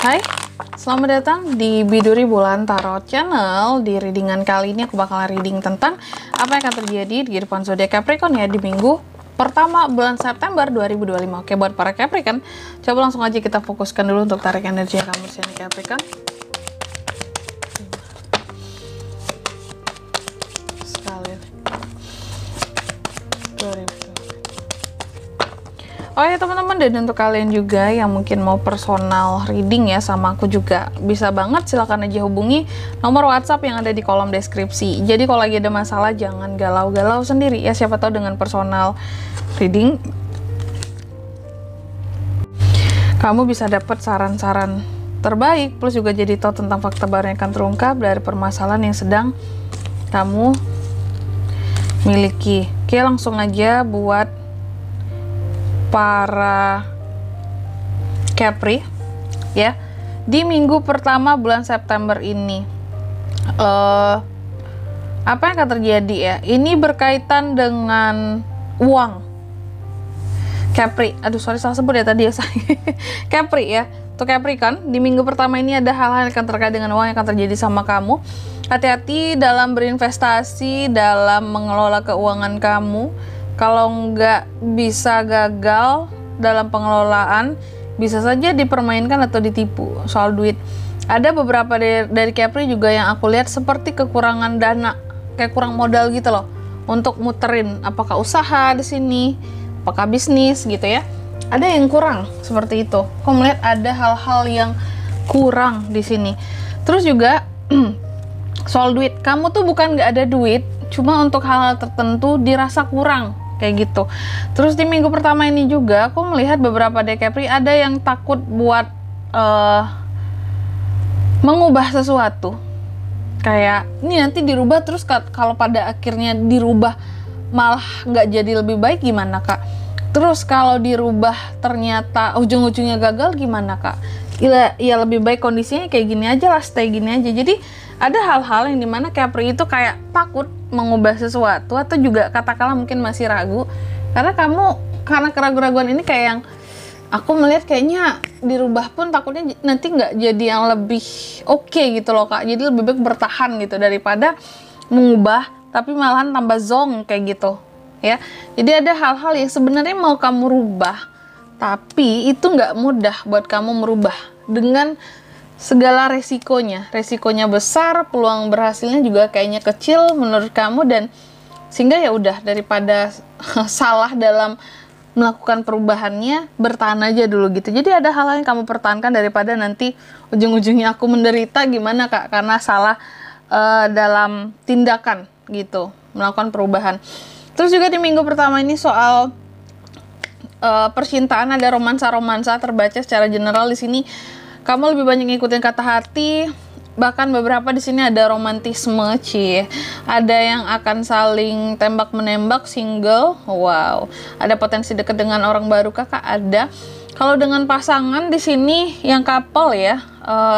Hai, selamat datang di Biduri Bulan Tarot Channel. Di readingan kali ini aku bakal reading tentang apa yang akan terjadi di kehidupan zodiak Capricorn ya di minggu pertama bulan September 2025. Oke, buat para Capricorn, coba langsung aja kita fokuskan dulu untuk tarik energi yang kamu di Capricorn. Sekali. 2000. Oh ya teman-teman, dan untuk kalian juga yang mungkin mau personal reading ya sama aku juga bisa banget, silahkan aja hubungi nomor WhatsApp yang ada di kolom deskripsi. Jadi kalau lagi ada masalah jangan galau-galau sendiri ya, siapa tahu dengan personal reading kamu bisa dapat saran-saran terbaik, plus juga jadi tahu tentang fakta baru yang akan terungkap dari permasalahan yang sedang kamu miliki. Oke, langsung aja buat para Capri ya di minggu pertama bulan September ini. Apa yang akan terjadi ya? Ini berkaitan dengan uang. Capri, aduh sorry salah sebut ya tadi ya saya. Capri ya, tuh Capri kan di minggu pertama ini ada hal-hal yang akan terkait dengan uang yang akan terjadi sama kamu. Hati-hati dalam berinvestasi, dalam mengelola keuangan kamu. Kalau nggak bisa gagal dalam pengelolaan, bisa saja dipermainkan atau ditipu soal duit. Ada beberapa dari Capri juga yang aku lihat seperti kekurangan dana, kayak kurang modal gitu loh, untuk muterin apakah usaha di sini, apakah bisnis gitu ya. Ada yang kurang seperti itu. Aku melihat ada hal-hal yang kurang di sini. Terus juga soal duit, kamu tuh bukan nggak ada duit, cuma untuk hal-hal tertentu dirasa kurang. Kayak gitu. Terus di minggu pertama ini juga aku melihat beberapa dari Capri ada yang takut buat mengubah sesuatu. Kayak ini nanti dirubah, terus kalau pada akhirnya dirubah malah nggak jadi lebih baik gimana kak? Terus kalau dirubah ternyata ujung-ujungnya gagal gimana kak? Ya lebih baik kondisinya kayak gini aja lah, stay gini aja. Jadi ada hal-hal yang dimana Capri itu kayak takut mengubah sesuatu, atau juga katakanlah mungkin masih ragu karena keraguan-raguan ini kayak yang aku melihat kayaknya dirubah pun takutnya nanti nggak jadi yang lebih oke gitu loh kak. Jadi lebih baik bertahan gitu daripada mengubah tapi malahan tambah zong kayak gitu ya. Jadi ada hal-hal yang sebenarnya mau kamu rubah tapi itu nggak mudah buat kamu merubah dengan segala resikonya besar, peluang berhasilnya juga kayaknya kecil menurut kamu, dan sehingga ya udah daripada salah dalam melakukan perubahannya, bertahan aja dulu gitu. Jadi ada hal-hal yang kamu pertahankan daripada nanti ujung-ujungnya aku menderita gimana kak karena salah dalam tindakan gitu, melakukan perubahan. Terus juga di minggu pertama ini soal percintaan, ada romansa terbaca secara general di sini. Kamu lebih banyak ngikutin kata hati, bahkan beberapa di sini ada romantisme, ada yang akan saling tembak-menembak, single, wow. Ada potensi dekat dengan orang baru kakak, ada. Kalau dengan pasangan di sini yang couple ya,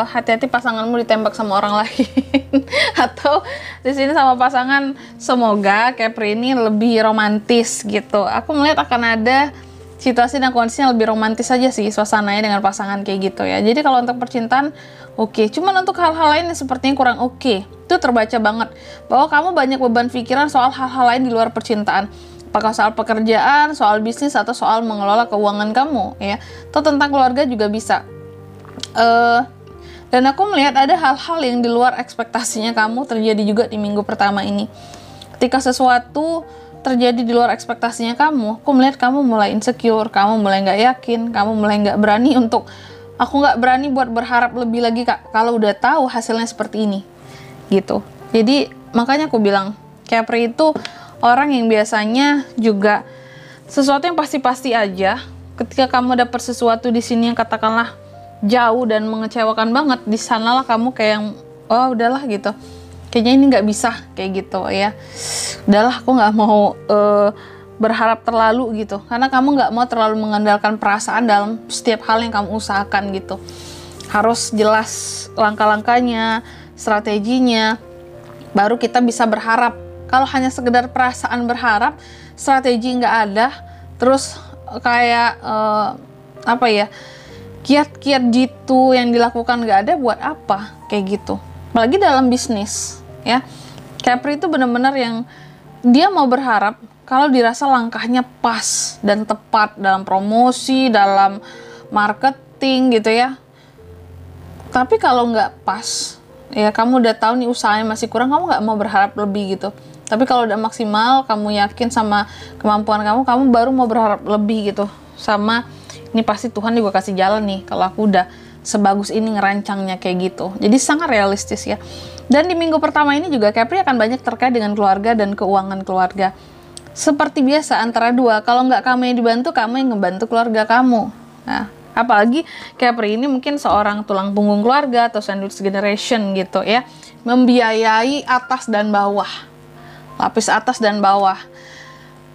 hati-hati pasanganmu ditembak sama orang lain. Atau di sini sama pasangan, semoga Capri ini lebih romantis gitu. Aku melihat akan ada situasi dan kondisinya lebih romantis aja sih suasananya dengan pasangan kayak gitu ya. Jadi kalau untuk percintaan oke. Cuman untuk hal-hal lain yang sepertinya kurang oke. Itu terbaca banget bahwa kamu banyak beban pikiran soal hal-hal lain di luar percintaan. Apakah soal pekerjaan, soal bisnis, atau soal mengelola keuangan kamu ya. Atau tentang keluarga juga bisa. Dan aku melihat ada hal-hal yang di luar ekspektasinya kamu terjadi juga di minggu pertama ini. Ketika sesuatu terjadi di luar ekspektasinya kamu, aku melihat kamu mulai insecure, kamu mulai nggak yakin, kamu mulai nggak berani untuk, aku nggak berani buat berharap lebih lagi kak, kalau udah tahu hasilnya seperti ini, gitu. Jadi makanya aku bilang, Capri itu orang yang biasanya juga sesuatu yang pasti-pasti aja. Ketika kamu dapat sesuatu di sini yang katakanlah jauh dan mengecewakan banget, di sanalah kamu kayak yang, oh udahlah gitu. Kayaknya ini nggak bisa kayak gitu ya. Udahlah aku nggak mau berharap terlalu gitu. Karena kamu nggak mau terlalu mengandalkan perasaan dalam setiap hal yang kamu usahakan gitu. Harus jelas langkah-langkahnya, strateginya, baru kita bisa berharap. Kalau hanya sekedar perasaan berharap, strategi nggak ada, terus kayak apa ya, kiat-kiat jitu yang dilakukan nggak ada, buat apa kayak gitu. Apalagi dalam bisnis ya. Capri itu benar-benar yang dia mau berharap kalau dirasa langkahnya pas dan tepat dalam promosi, dalam marketing gitu ya. Tapi kalau nggak pas, ya kamu udah tahu nih usahanya masih kurang, kamu nggak mau berharap lebih gitu. Tapi kalau udah maksimal, kamu yakin sama kemampuan kamu, kamu baru mau berharap lebih gitu. Sama, ini pasti Tuhan juga kasih jalan nih kalau aku udah sebagus ini ngerancangnya kayak gitu. Jadi sangat realistis ya. Dan di minggu pertama ini juga Capri akan banyak terkait dengan keluarga dan keuangan keluarga. Seperti biasa antara dua, kalau nggak kamu yang dibantu, kamu yang ngebantu keluarga kamu. Nah, apalagi Capri ini mungkin seorang tulang punggung keluarga atau sandwich generation gitu ya. Membiayai atas dan bawah. Lapis atas dan bawah.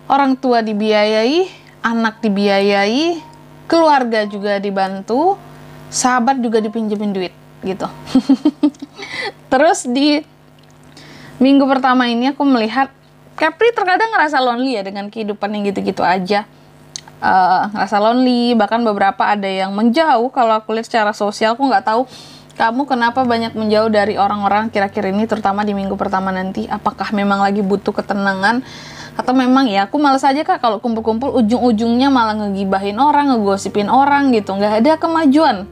Orang tua dibiayai, anak dibiayai, keluarga juga dibantu, sahabat juga dipinjemin duit gitu. Terus di minggu pertama ini aku melihat Capri terkadang ngerasa lonely ya dengan kehidupan yang gitu-gitu aja. Ngerasa lonely, bahkan beberapa ada yang menjauh. Kalau aku lihat secara sosial, aku nggak tahu kamu kenapa banyak menjauh dari orang-orang kira-kira ini, terutama di minggu pertama nanti. Apakah memang lagi butuh ketenangan, atau memang ya aku males aja kak kalau kumpul-kumpul ujung-ujungnya malah ngegibahin orang, ngegosipin orang gitu. Nggak ada kemajuan,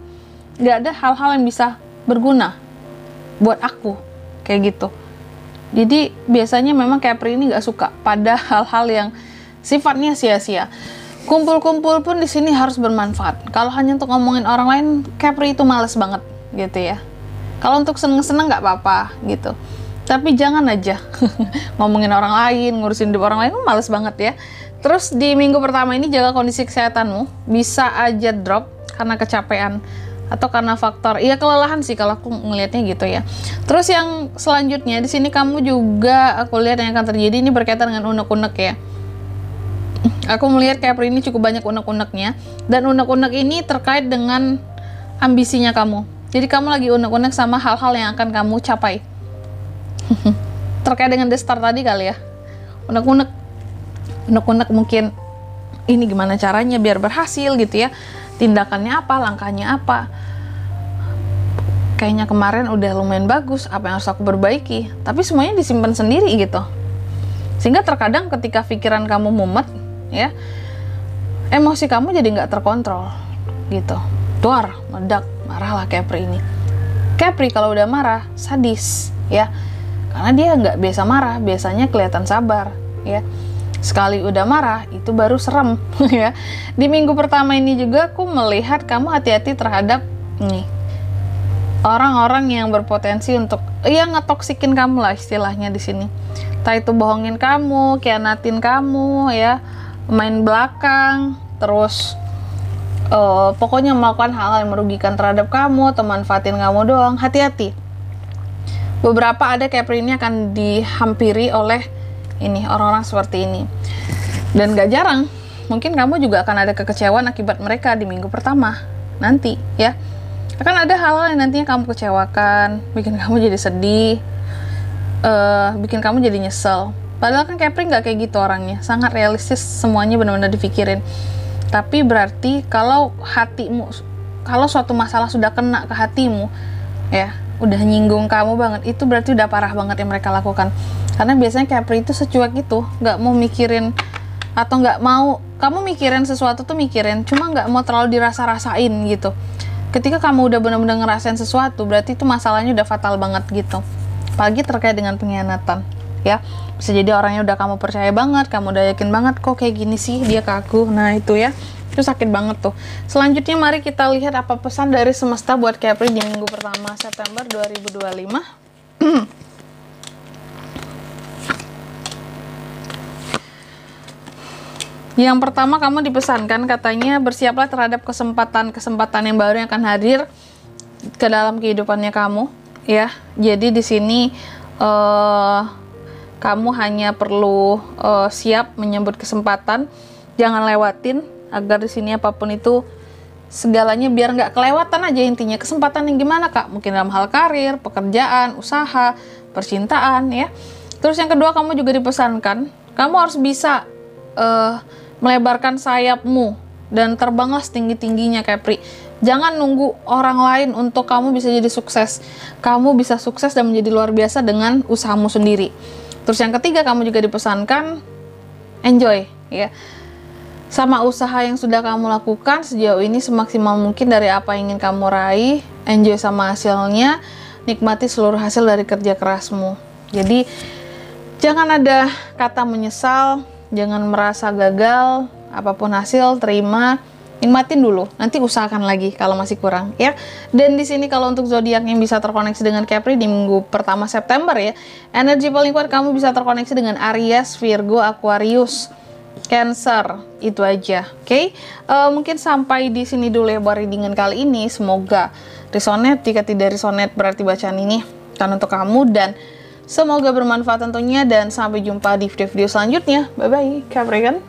nggak ada hal-hal yang bisa berguna buat aku kayak gitu. Jadi biasanya memang Capri ini nggak suka pada hal-hal yang sifatnya sia-sia. Kumpul-kumpul pun di sini harus bermanfaat. Kalau hanya untuk ngomongin orang lain, Capri itu males banget gitu ya. Kalau untuk seneng-seneng nggak apa-apa gitu. Tapi jangan aja ngomongin orang lain, ngurusin hidup orang lain, males banget ya. Terus di minggu pertama ini jaga kondisi kesehatanmu, bisa aja drop karena kecapean atau karena faktor iya kelelahan sih kalau aku ngelihatnya gitu ya. Terus yang selanjutnya di sini kamu juga aku lihat yang akan terjadi ini berkaitan dengan unek-unek ya. Aku melihat Capri ini cukup banyak unek-uneknya, dan unek-unek ini terkait dengan ambisinya kamu. Jadi kamu lagi unek-unek sama hal-hal yang akan kamu capai. Terkait dengan The Star tadi kali ya. Unek-unek mungkin ini gimana caranya biar berhasil gitu ya. Tindakannya apa, langkahnya apa. Kayaknya kemarin udah lumayan bagus, apa yang harus aku perbaiki. Tapi semuanya disimpan sendiri gitu. Sehingga terkadang ketika pikiran kamu mumet, ya, emosi kamu jadi nggak terkontrol gitu. Duar, meledak, marahlah Capri ini. Capri kalau udah marah, sadis ya. Karena dia nggak biasa marah, biasanya kelihatan sabar ya. Sekali udah marah, itu baru serem ya. Di minggu pertama ini juga aku melihat kamu hati-hati terhadap nih orang-orang yang berpotensi untuk ngetoksikin kamu lah istilahnya di sini. Entah itu bohongin kamu, khianatin kamu ya, main belakang, terus pokoknya melakukan hal-hal yang merugikan terhadap kamu atau manfaatin kamu doang. Hati-hati. Beberapa ada Capri ini akan dihampiri oleh ini orang-orang seperti ini, dan gak jarang mungkin kamu juga akan ada kekecewaan akibat mereka di minggu pertama nanti ya. Akan ada hal-hal yang nantinya kamu kecewakan, bikin kamu jadi sedih, bikin kamu jadi nyesel. Padahal kan Capri nggak kayak gitu orangnya, sangat realistis, semuanya benar-benar dipikirin. Tapi berarti kalau hatimu, kalau suatu masalah sudah kena ke hatimu ya, udah nyinggung kamu banget, itu berarti udah parah banget yang mereka lakukan. Karena biasanya Capri itu secuek itu, nggak mau mikirin, atau nggak mau, kamu mikirin sesuatu tuh mikirin, cuma nggak mau terlalu dirasa-rasain gitu. Ketika kamu udah benar-benar ngerasain sesuatu, berarti itu masalahnya udah fatal banget gitu. Apalagi terkait dengan pengkhianatan ya. Bisa jadi orangnya udah kamu percaya banget, kamu udah yakin banget kok kayak gini sih dia ke aku. Nah itu ya, itu sakit banget tuh. Selanjutnya mari kita lihat apa pesan dari semesta buat Capri di minggu pertama September 2025. Yang pertama kamu dipesankan, katanya bersiaplah terhadap kesempatan-kesempatan yang baru yang akan hadir ke dalam kehidupannya kamu ya. Jadi di sini kamu hanya perlu siap menyambut kesempatan, jangan lewatin, agar di sini apapun itu segalanya biar nggak kelewatan aja intinya. Kesempatan yang gimana kak? Mungkin dalam hal karir, pekerjaan, usaha, percintaan ya. Terus yang kedua kamu juga dipesankan, kamu harus bisa melebarkan sayapmu dan terbanglah setinggi-tingginya Capri. Jangan nunggu orang lain untuk kamu bisa jadi sukses. Kamu bisa sukses dan menjadi luar biasa dengan usahamu sendiri. Terus yang ketiga, kamu juga dipesankan enjoy, ya. Sama usaha yang sudah kamu lakukan sejauh ini semaksimal mungkin dari apa yang ingin kamu raih. Enjoy sama hasilnya, nikmati seluruh hasil dari kerja kerasmu. Jadi jangan ada kata menyesal, jangan merasa gagal, apapun hasil terima. Nikmatin dulu, nanti usahakan lagi kalau masih kurang, ya. Dan di sini kalau untuk zodiak yang bisa terkoneksi dengan Capri di minggu pertama September, ya, energi paling kuat kamu bisa terkoneksi dengan Aries, Virgo, Aquarius, Cancer. Itu aja, oke? Mungkin sampai di sini dulu ya buat readingan kali ini. Semoga resonate. Jika tidak resonate berarti bacaan ini kan untuk kamu, dan semoga bermanfaat tentunya. Dan sampai jumpa di video-video selanjutnya. Bye bye, Capri kan?